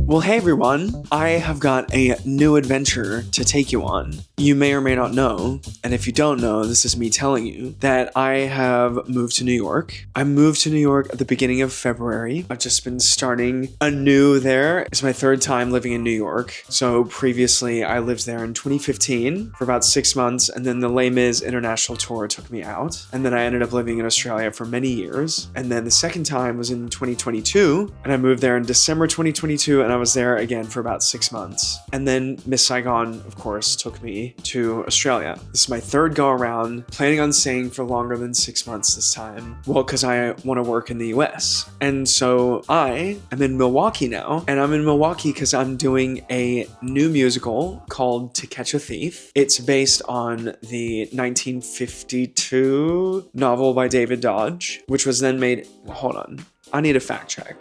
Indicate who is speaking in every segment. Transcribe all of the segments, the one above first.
Speaker 1: Well, hey everyone, I have got a new adventure to take you on. You may or may not know, and if you don't know, this is me telling you, that I have moved to New York. I moved to New York at the beginning of February. I've just been starting anew there. It's my third time living in New York. So previously I lived there in 2015 for about 6 months, and then the Les Mis International Tour took me out. And then I ended up living in Australia for many years. And then the second time was in 2022, and I moved there in December 2022, and I was there again for about 6 months. And then Miss Saigon, of course, took me to Australia. This is my third go around, planning on staying for longer than 6 months this time. Well, because I want to work in the US. And so I am in Milwaukee now, and I'm in Milwaukee because I'm doing a new musical called To Catch a Thief. It's based on the 1952 novel by David Dodge, which was then made, hold on, I need a fact check.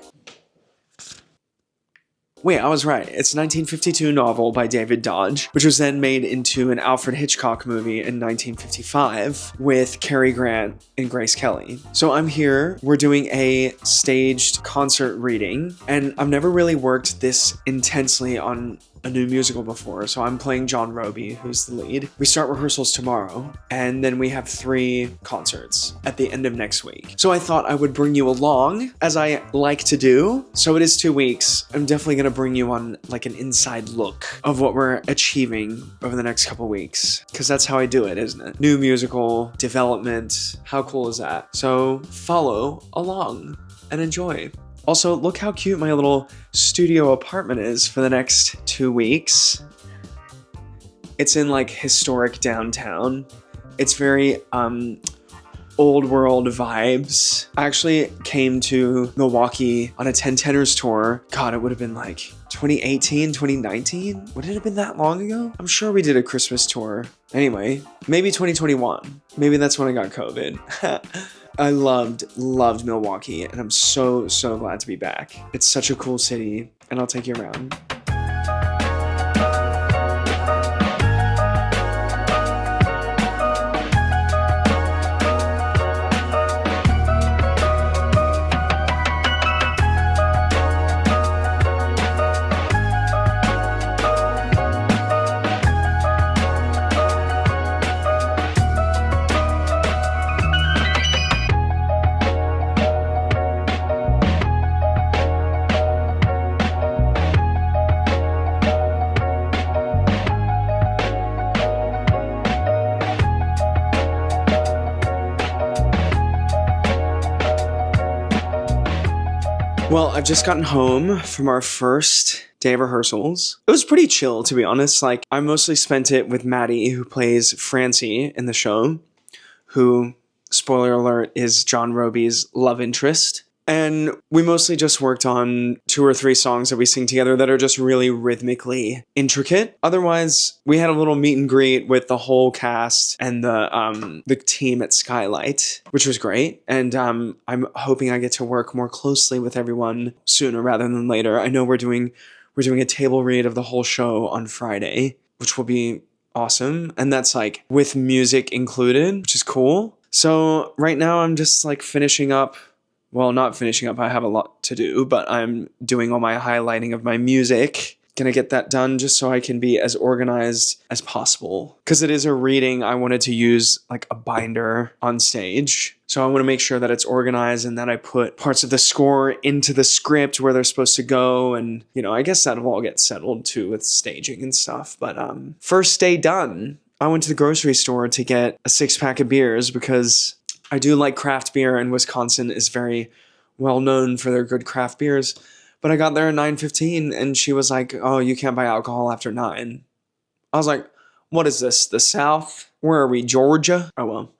Speaker 1: Wait, I was right. It's a 1952 novel by David Dodge, which was then made into an Alfred Hitchcock movie in 1955 with Cary Grant and Grace Kelly. So I'm here, we're doing a staged concert reading, and I've never really worked this intensely on a new musical before, so I'm playing John Roby, who's the lead. We start rehearsals tomorrow, and then we have 3 concerts at the end of next week. So I thought I would bring you along, as I like to do. So it is 2 weeks. I'm definitely gonna bring you on like an inside look of what we're achieving over the next couple weeks, because that's how I do it, isn't it? New musical development. How cool is that? So follow along and enjoy. Also, look how cute my little studio apartment is for the next 2 weeks. It's in like historic downtown. It's very old world vibes. I actually came to Milwaukee on a 10 Tenors tour. God, it would have been like 2018, 2019? Would it have been that long ago? I'm sure we did a Christmas tour. Anyway, maybe 2021. Maybe that's when I got COVID. I loved Milwaukee, and I'm so glad to be back. It's such a cool city, and I'll take you around. Well, I've just gotten home from our first day of rehearsals. It was pretty chill, to be honest. Like, I mostly spent it with Maddie, who plays Francie in the show, who, spoiler alert, is John Roby's love interest. And we mostly just worked on 2 or 3 songs that we sing together that are just really rhythmically intricate. Otherwise, we had a little meet and greet with the whole cast and the team at Skylight, which was great. And I'm hoping I get to work more closely with everyone sooner rather than later. I know we're doing a table read of the whole show on Friday, which will be awesome. And that's like with music included, which is cool. So right now I'm just like finishing up. Well, not finishing up, I have a lot to do, but I'm doing all my highlighting of my music. Gonna get that done just so I can be as organized as possible. Because it is a reading, I wanted to use like a binder on stage. So I want to make sure that it's organized and that I put parts of the score into the script where they're supposed to go. And, you know, I guess that'll all get settled too with staging and stuff. But first day done, I went to the grocery store to get a 6-pack of beers because I do like craft beer, and Wisconsin is very well known for their good craft beers. But I got there at 9:15, and she was like, oh, you can't buy alcohol after 9. I was like, what is this, the South? Where are we, Georgia? Oh, well,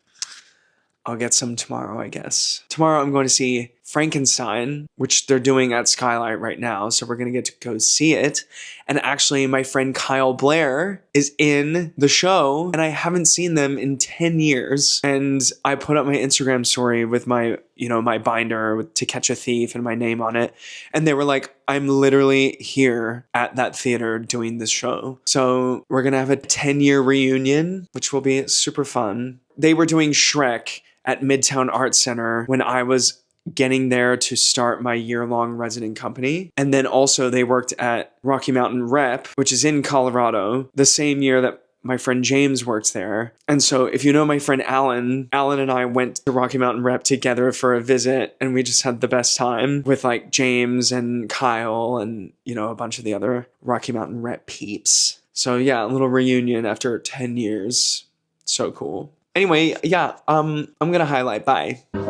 Speaker 1: I'll get some tomorrow, I guess. Tomorrow I'm going to see Frankenstein, which they're doing at Skylight right now, so we're going to get to go see it. And actually, my friend Kyle Blair is in the show, and I haven't seen them in 10 years. And I put up my Instagram story with my, my binder with To Catch a Thief and my name on it. And they were like, I'm literally here at that theater doing this show. So we're going to have a 10-year reunion, which will be super fun. They were doing Shrek at Midtown Arts Center when I was getting there to start my year-long resident company. And then also they worked at Rocky Mountain Rep, which is in Colorado, the same year that my friend James works there. And so if you know my friend Alan and I went to Rocky Mountain Rep together for a visit, and we just had the best time with like James and Kyle and, you know, a bunch of the other Rocky Mountain Rep peeps. So yeah, a little reunion after 10 years. So cool. Anyway, yeah, I'm gonna highlight. Bye.
Speaker 2: Before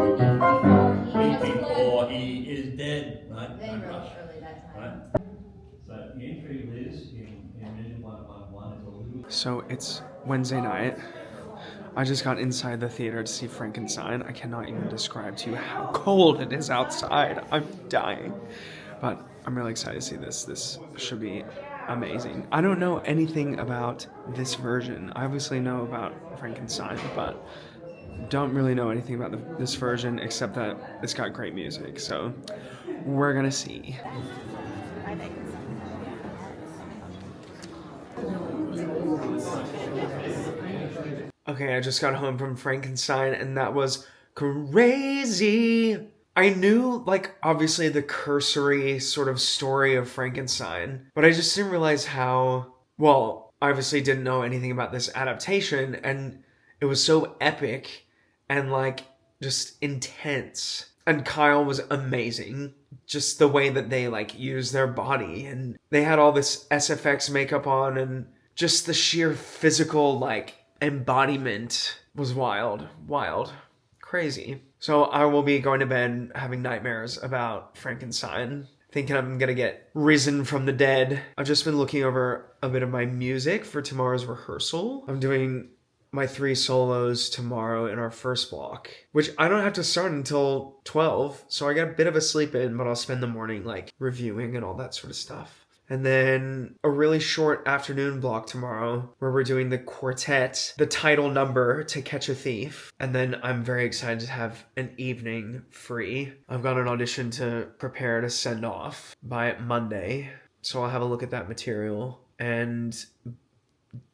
Speaker 2: he is dead, right?
Speaker 3: They wrote early that time.
Speaker 2: Right? So the entry is in Vision 111 is a little.
Speaker 1: So it's Wednesday night. I just got inside the theater to see Frankenstein. I cannot even describe to you how cold it is outside. I'm dying. But I'm really excited to see this. This should be amazing. I don't know anything about this version. I obviously know about Frankenstein, but don't really know anything about this version except that it's got great music. So we're gonna see. Okay, I just got home from Frankenstein and that was crazy. I knew, like, obviously the cursory sort of story of Frankenstein, but I just didn't realize how, well, I obviously didn't know anything about this adaptation, and it was so epic and, like, just intense. And Kyle was amazing. Just the way that they, like, used their body, and they had all this SFX makeup on, and just the sheer physical, like, embodiment was wild, crazy. So I will be going to bed having nightmares about Frankenstein, thinking I'm gonna get risen from the dead. I've just been looking over a bit of my music for tomorrow's rehearsal. I'm doing my 3 solos tomorrow in our first block, which I don't have to start until 12, so I got a bit of a sleep in, but I'll spend the morning like reviewing and all that sort of stuff. And then a really short afternoon block tomorrow where we're doing the quartet, the title number, To Catch a Thief. And then I'm very excited to have an evening free. I've got an audition to prepare to send off by Monday. So I'll have a look at that material and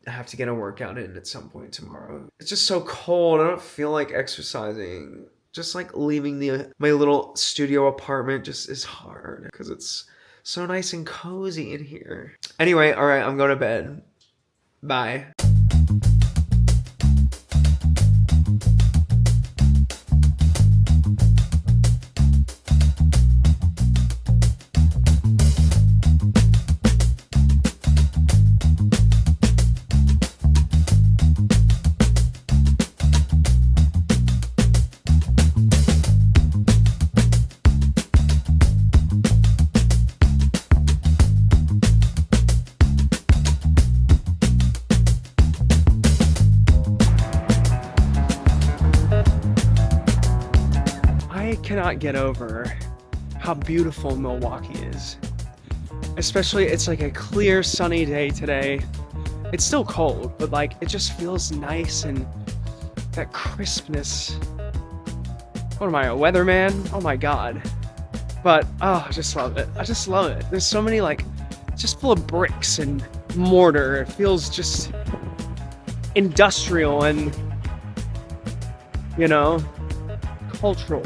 Speaker 1: I have to get a workout in at some point tomorrow. It's just so cold. I don't feel like exercising. Just like leaving my little studio apartment just is hard because it's so nice and cozy in here. Anyway, all right, I'm going to bed. Bye. Cannot get over how beautiful Milwaukee is. Especially, it's like a clear sunny day today. It's still cold, but like it just feels nice and that crispness. What am I, a weatherman? Oh my god. But oh, I just love it. I just love it. There's so many like, it's just full of bricks and mortar. It feels just industrial and, you know, cultural.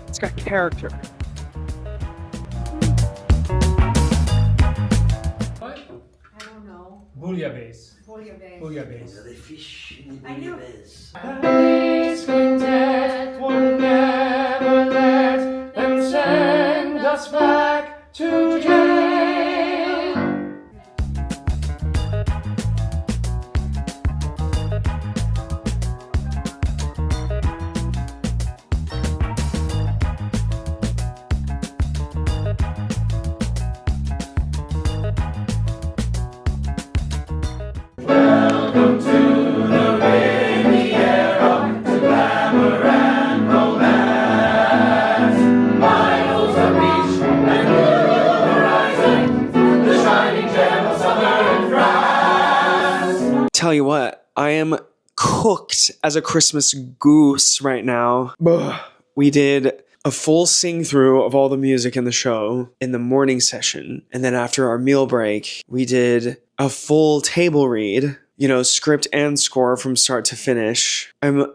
Speaker 1: It's got character.
Speaker 3: What? I don't know.
Speaker 2: Bouillabaisse.
Speaker 3: Bouillabaisse.
Speaker 2: Bouillabaisse.
Speaker 4: The fish in the
Speaker 3: I knew.
Speaker 4: bouillabaisse.
Speaker 2: This quintet will never let them send us back to jail. Welcome to the Riviera, to glamour and romance. Miles of beach and blue horizon, the shining gem of southern France.
Speaker 1: Tell you what, I am cooked as a Christmas goose right now. We did a full sing through of all the music in the show in the morning session. And then after our meal break, we did a full table read, you know, script and score from start to finish. I'm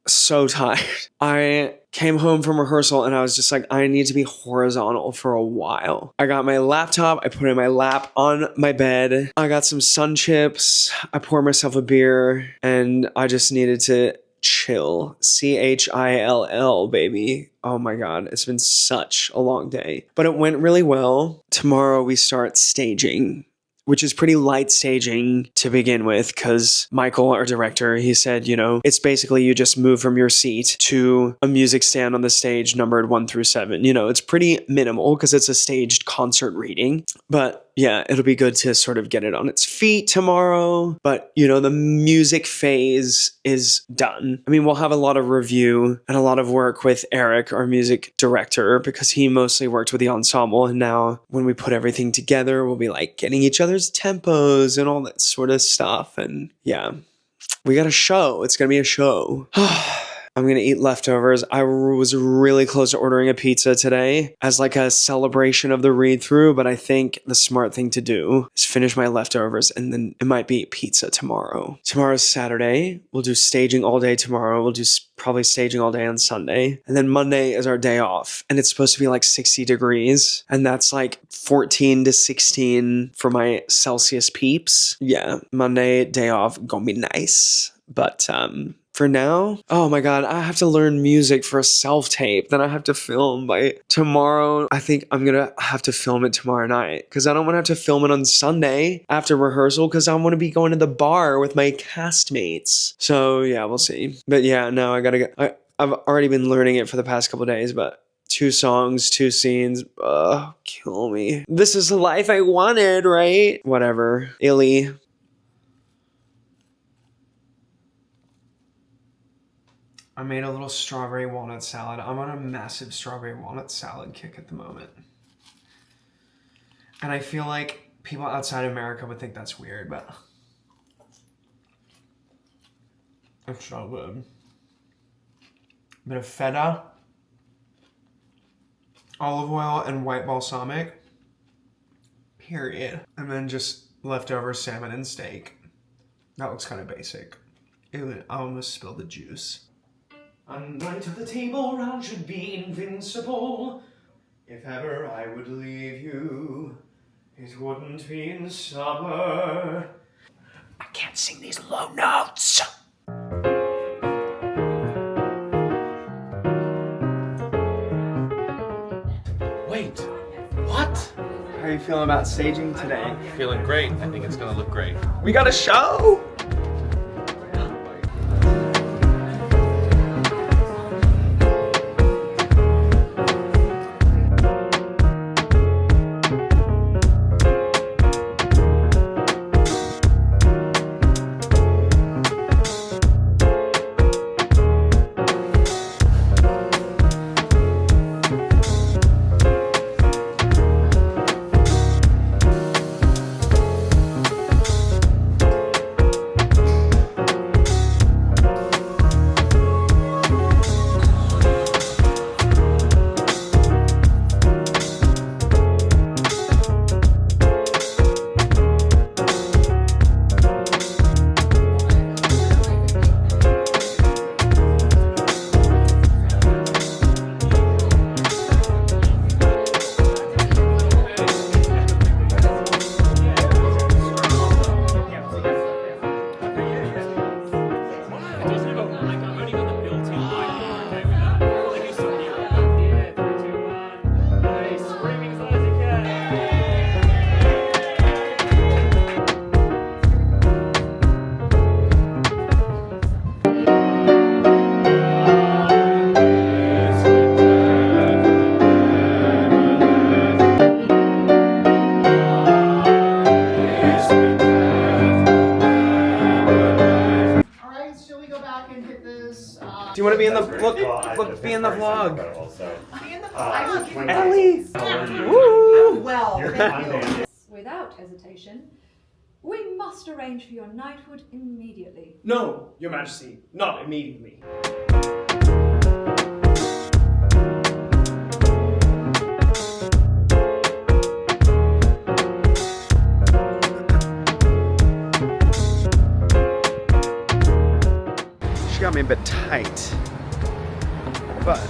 Speaker 1: so tired. I came home from rehearsal and I was just like, I need to be horizontal for a while. I got my laptop, I put it in my lap on my bed. I got some sun chips, I poured myself a beer, and I just needed to chill. CHILL, baby. Oh my God, it's been such a long day. But it went really well. Tomorrow we start staging, which is pretty light staging to begin with, because Michael, our director, he said, it's basically you just move from your seat to a music stand on the stage numbered 1 through 7. It's pretty minimal because it's a staged concert reading. But yeah, it'll be good to sort of get it on its feet tomorrow. But, the music phase is done. I mean, we'll have a lot of review and a lot of work with Eric, our music director, because he mostly worked with the ensemble. And now when we put everything together, we'll be like getting each other's tempos and all that sort of stuff. And yeah, we got a show. It's going to be a show. I'm going to eat leftovers. I was really close to ordering a pizza today as like a celebration of the read through, but I think the smart thing to do is finish my leftovers, and then it might be pizza tomorrow. Tomorrow's Saturday. We'll do staging all day tomorrow. We'll do probably staging all day on Sunday. And then Monday is our day off, and it's supposed to be like 60 degrees, and that's like 14 to 16 for my Celsius peeps. Yeah, Monday, day off, gonna be nice. But for now, oh my God, I have to learn music for a self-tape. Then I have to film by tomorrow. I think I'm going to have to film it tomorrow night because I don't want to have to film it on Sunday after rehearsal because I want to be going to the bar with my castmates. So yeah, we'll see. But yeah, no, I got to get, I've already been learning it for the past couple of days, but 2 songs, 2 scenes. Kill me. This is the life I wanted, right? Whatever. Illy. I made a little strawberry walnut salad. I'm on a massive strawberry walnut salad kick at the moment. And I feel like people outside America would think that's weird, but it's so good. A bit of feta, olive oil, and white balsamic. Period. And then just leftover salmon and steak. That looks kind of basic. Ew, I almost spilled the juice. A night of the table round should be invincible. If ever I would leave you, it wouldn't be in summer. I can't sing these low notes. Wait, what? How are you feeling about staging today?
Speaker 4: Feeling great. I think it's gonna look great.
Speaker 1: We got a show! Do you want to be in the look? Be in the vlog.
Speaker 3: Be in the vlog.
Speaker 1: Ellie.
Speaker 3: Woo! Well,
Speaker 5: Without hesitation, we must arrange for your knighthood immediately.
Speaker 1: No, Your Majesty, not immediately. She got me a bit tight, but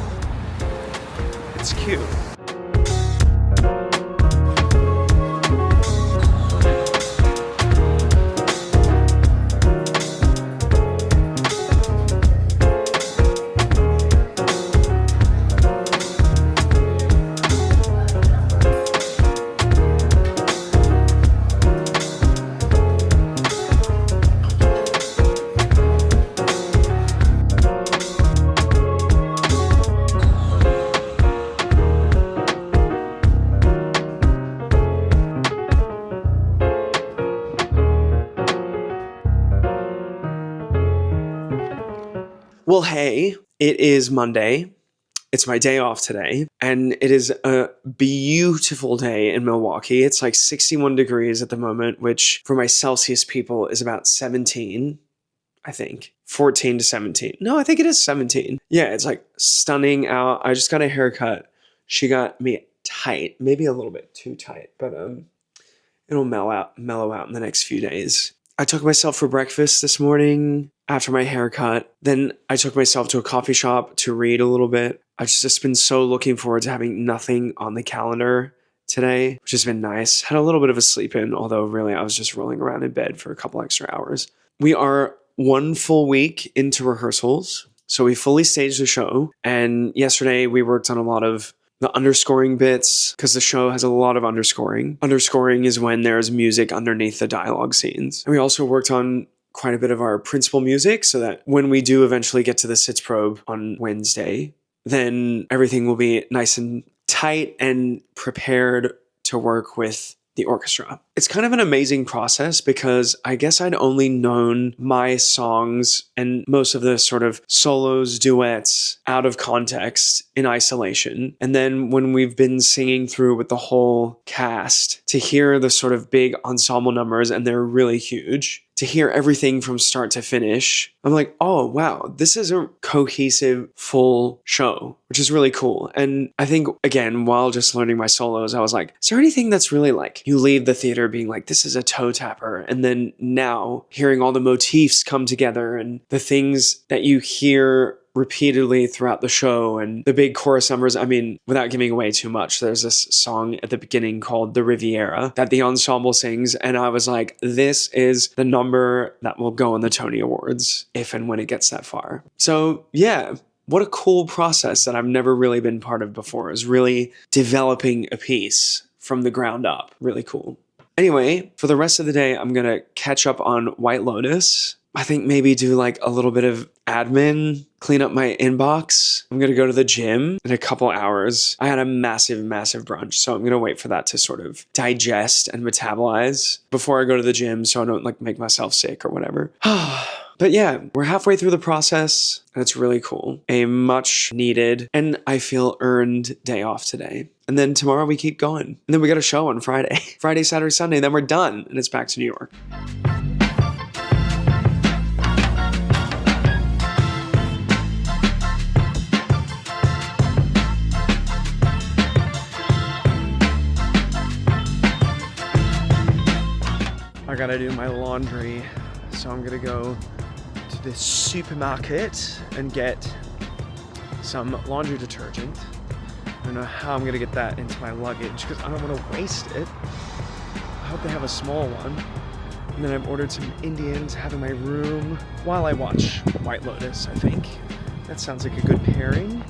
Speaker 1: it's cute. Well, hey, it is Monday. It's my day off today, and it is a beautiful day in Milwaukee. It's like 61 degrees at the moment, which for my Celsius people is about 17, I think. 14 to 17. No, I think it is 17. Yeah, it's like stunning out. I just got a haircut. She got me tight, maybe a little bit too tight, but it'll mellow out in the next few days. I took myself for breakfast this morning after my haircut. Then I took myself to a coffee shop to read a little bit. I've just been so looking forward to having nothing on the calendar today, which has been nice. Had a little bit of a sleep in, although really I was just rolling around in bed for a couple extra hours. We are 1 full week into rehearsals. So we fully staged the show. And yesterday we worked on a lot of the underscoring bits, because the show has a lot of underscoring. Underscoring is when there's music underneath the dialogue scenes. And we also worked on quite a bit of our principal music so that when we do eventually get to the Sitzprobe on Wednesday, then everything will be nice and tight and prepared to work with the orchestra. It's kind of an amazing process because I guess I'd only known my songs and most of the sort of solos, duets out of context in isolation. And then when we've been singing through with the whole cast, to hear the sort of big ensemble numbers, and they're really huge, to hear everything from start to finish, I'm like, oh, wow, this is a cohesive, full show, which is really cool. And I think, again, while just learning my solos, I was like, is there anything that's really like, you leave the theater being like, this is a toe tapper. And then now hearing all the motifs come together and the things that you hear repeatedly throughout the show and the big chorus numbers. I mean, without giving away too much, there's this song at the beginning called The Riviera that the ensemble sings. And I was like, this is the number that will go on the Tony Awards if and when it gets that far. So yeah, what a cool process that I've never really been part of before, is really developing a piece from the ground up. Really cool. Anyway, for the rest of the day, I'm going to catch up on White Lotus. I think maybe do like a little bit of admin, clean up my inbox. I'm going to go to the gym in a couple hours. I had a massive brunch, so I'm going to wait for that to sort of digest and metabolize before I go to the gym so I don't like make myself sick or whatever. But yeah, we're halfway through the process, and it's really cool. A much needed and I feel earned day off today. And then tomorrow we keep going. And then we got a show on Friday. Friday, Saturday, Sunday, then we're done, and it's back to New York. I gotta do my laundry, so I'm gonna go to the supermarket and get some laundry detergent. I don't know how I'm gonna get that into my luggage because I don't want to waste it. I hope they have a small one. And then I've ordered some Indian to have in my room while I watch White Lotus, I think. That sounds like a good pairing.